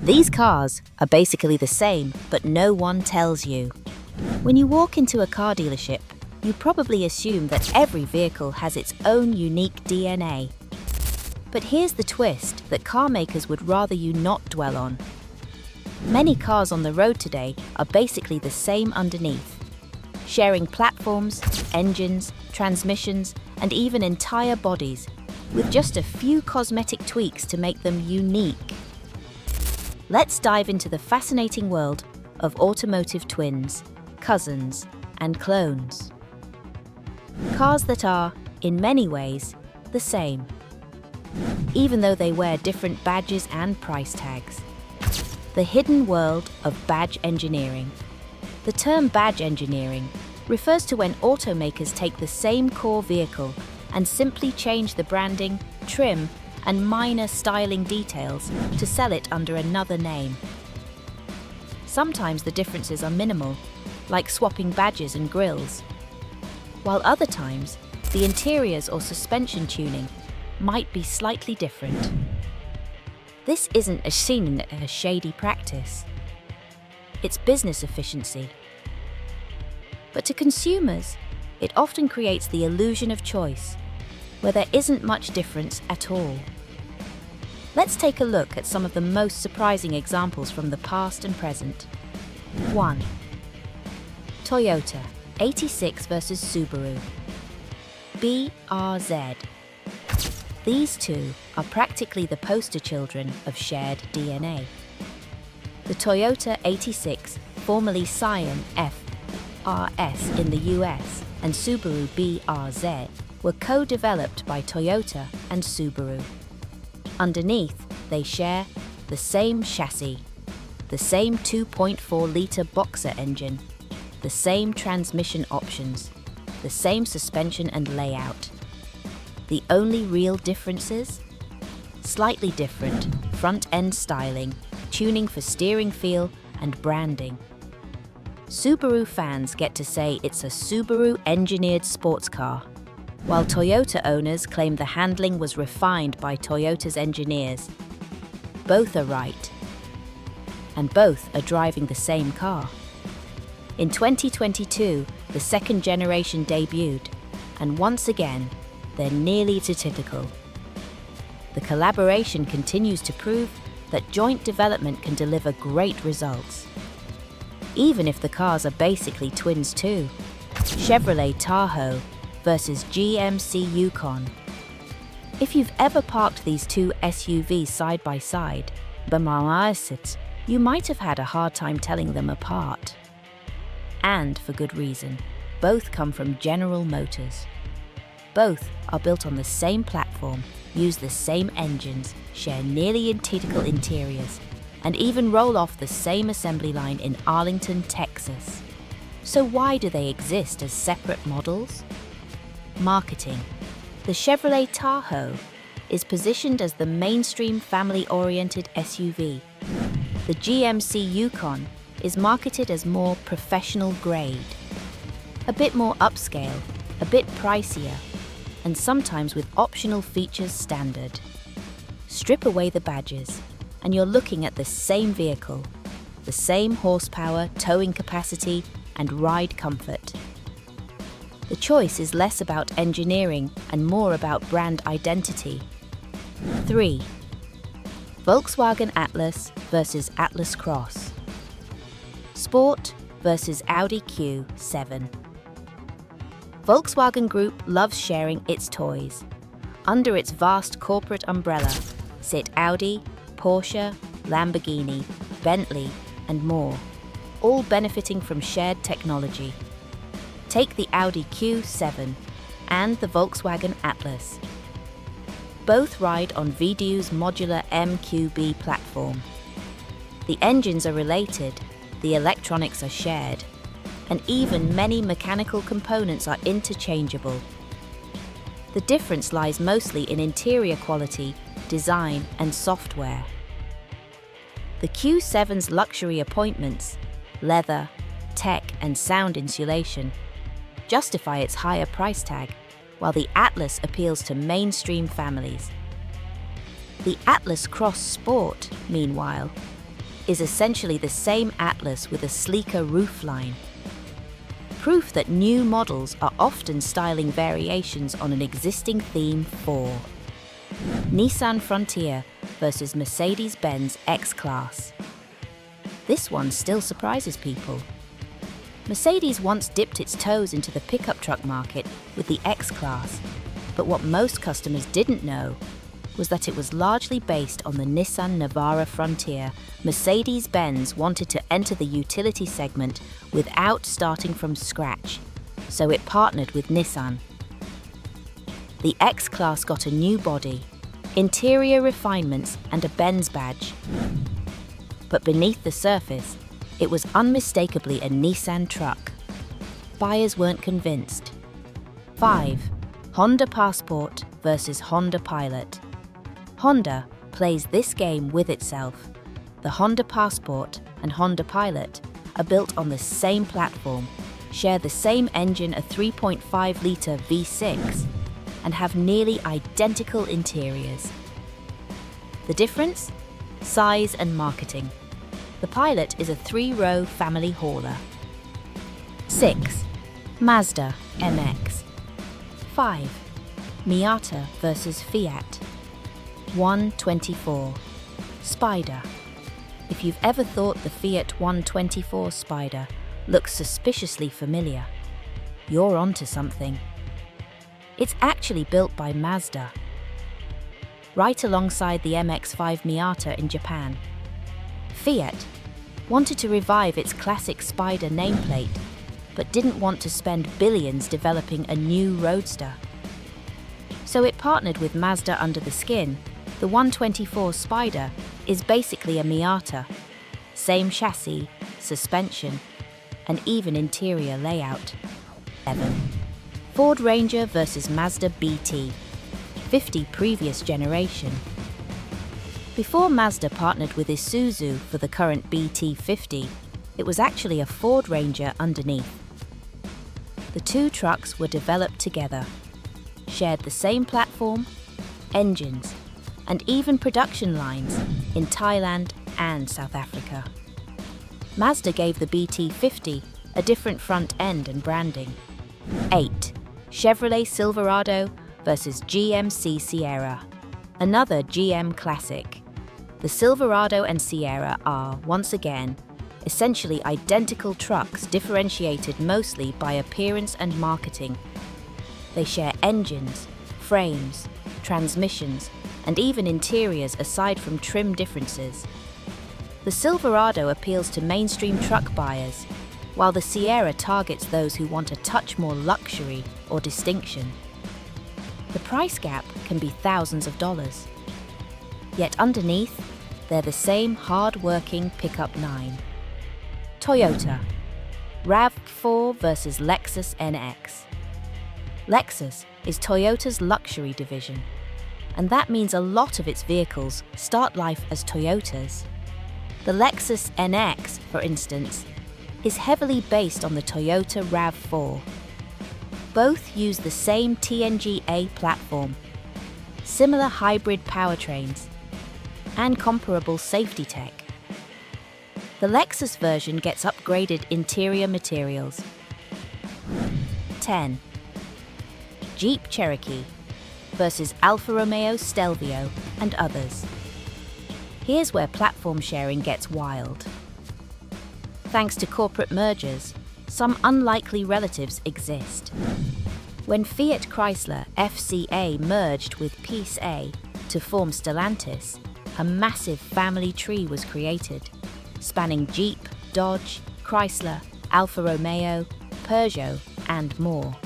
These cars are basically the same, but no one tells you. When you walk into a car dealership, you probably assume that every vehicle has its own unique DNA. But here's the twist that car makers would rather you not dwell on. Many cars on the road today are basically the same underneath, sharing platforms, engines, transmissions, and even entire bodies, with just a few cosmetic tweaks to make them unique. Let's dive into the fascinating world of automotive twins, cousins, and clones. Cars that are, in many ways, the same, even though they wear different badges and price tags. The hidden world of badge engineering. The term badge engineering refers to when automakers take the same core vehicle and simply change the branding, trim, and minor styling details to sell it under another name. Sometimes the differences are minimal, like swapping badges and grills, while other times the interiors or suspension tuning might be slightly different. This isn't a seen as a shady practice. It's business efficiency. But to consumers, it often creates the illusion of choice, where there isn't much difference at all. Let's take a look at some of the most surprising examples from the past and present. 1. Toyota 86 versus Subaru BRZ. These two are practically the poster children of shared DNA. The Toyota 86, formerly Scion FRS in the US, and Subaru BRZ were co-developed by Toyota and Subaru. Underneath, they share the same chassis, the same 2.4-litre boxer engine, the same transmission options, the same suspension and layout. The only real differences? Slightly different front-end styling, tuning for steering feel, and branding. Subaru fans get to say it's a Subaru-engineered sports car, while Toyota owners claim the handling was refined by Toyota's engineers. Both are right, and both are driving the same car. In 2022, the second generation debuted, and once again, they're nearly identical. The collaboration continues to prove that joint development can deliver great results, even if the cars are basically twins too. Chevrolet Tahoe versus GMC Yukon. If you've ever parked these two SUVs side by side, you might have had a hard time telling them apart. And for good reason. Both come from General Motors. Both are built on the same platform, use the same engines, share nearly identical interiors, and even roll off the same assembly line in Arlington, Texas. So why do they exist as separate models? Marketing. The Chevrolet Tahoe is positioned as the mainstream family-oriented SUV. The GMC Yukon is marketed as more professional grade. A bit more upscale, a bit pricier, and sometimes with optional features standard. Strip away the badges, and you're looking at the same vehicle, the same horsepower, towing capacity, and ride comfort. The choice is less about engineering and more about brand identity. 3. Volkswagen Atlas versus Atlas Cross. Sport versus Audi Q7. Volkswagen Group loves sharing its toys. Under its vast corporate umbrella sit Audi, Porsche, Lamborghini, Bentley, and more, all benefiting from shared technology. Take the Audi Q7 and the Volkswagen Atlas. Both ride on VW's modular MQB platform. The engines are related, the electronics are shared, and even many mechanical components are interchangeable. The difference lies mostly in interior quality, design, and software. The Q7's luxury appointments, leather, tech, and sound insulation justify its higher price tag, while the Atlas appeals to mainstream families. The Atlas Cross Sport, meanwhile, is essentially the same Atlas with a sleeker roofline. Proof that new models are often styling variations on an existing theme. 4. Nissan Frontier versus Mercedes-Benz X-Class. This one still surprises people. Mercedes once dipped its toes into the pickup truck market with the X-Class, but what most customers didn't know was that it was largely based on the Nissan Navara Frontier. Mercedes-Benz wanted to enter the utility segment without starting from scratch, so it partnered with Nissan. The X-Class got a new body, interior refinements and a Benz badge. But beneath the surface, it was unmistakably a Nissan truck. Buyers weren't convinced. 5. Honda Passport versus Honda Pilot. Honda plays this game with itself. The Honda Passport and Honda Pilot are built on the same platform, share the same engine, a 3.5-litre V6, and have nearly identical interiors. The difference? Size and marketing. The Pilot is a 3-row family hauler. 6. Mazda MX. 5. Miata versus Fiat. 124. Spider. If you've ever thought the Fiat 124 Spider looks suspiciously familiar, you're onto something. It's actually built by Mazda, right alongside the MX-5 Miata in Japan. Fiat wanted to revive its classic Spider nameplate, but didn't want to spend billions developing a new roadster. So it partnered with Mazda under the skin. The 124 Spider is basically a Miata. Same chassis, suspension, and even interior layout. 7. Ford Ranger versus Mazda BT. 50 previous generation. Before Mazda partnered with Isuzu for the current BT50, it was actually a Ford Ranger underneath. The two trucks were developed together, shared the same platform, engines, and even production lines in Thailand and South Africa. Mazda gave the BT50 a different front end and branding. 8. Chevrolet Silverado versus GMC Sierra. Another GM classic. The Silverado and Sierra are, once again, essentially identical trucks differentiated mostly by appearance and marketing. They share engines, frames, transmissions, and even interiors aside from trim differences. The Silverado appeals to mainstream truck buyers, while the Sierra targets those who want a touch more luxury or distinction. The price gap can be thousands of dollars. Yet underneath, they're the same hard-working pickup 9. Toyota. RAV4 versus Lexus NX. Lexus is Toyota's luxury division, and that means a lot of its vehicles start life as Toyotas. The Lexus NX, for instance, is heavily based on the Toyota RAV4. Both use the same TNGA platform, similar hybrid powertrains, and comparable safety tech. The Lexus version gets upgraded interior materials. 10. Jeep Cherokee versus Alfa Romeo Stelvio and others. Here's where platform sharing gets wild. Thanks to corporate mergers, some unlikely relatives exist. When Fiat Chrysler FCA merged with Piece A to form Stellantis, a massive family tree was created, spanning Jeep, Dodge, Chrysler, Alfa Romeo, Peugeot, and more.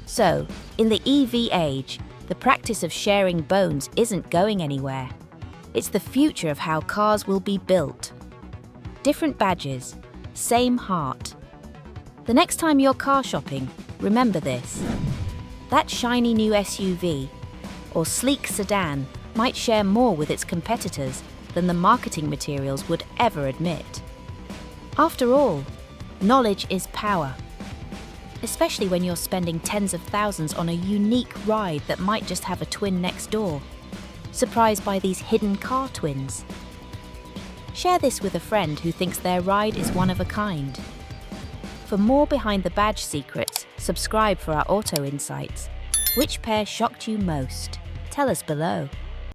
So, in the EV age, the practice of sharing bones isn't going anywhere. It's the future of how cars will be built. Different badges, same heart. The next time you're car shopping, remember this. That shiny new SUV or sleek sedan might share more with its competitors than the marketing materials would ever admit. After all, knowledge is power. Especially when you're spending tens of thousands on a unique ride that might just have a twin next door. Surprised by these hidden car twins. Share this with a friend who thinks their ride is one of a kind. For more behind the badge secrets, subscribe for our auto insights. Which pair shocked you most? Tell us below.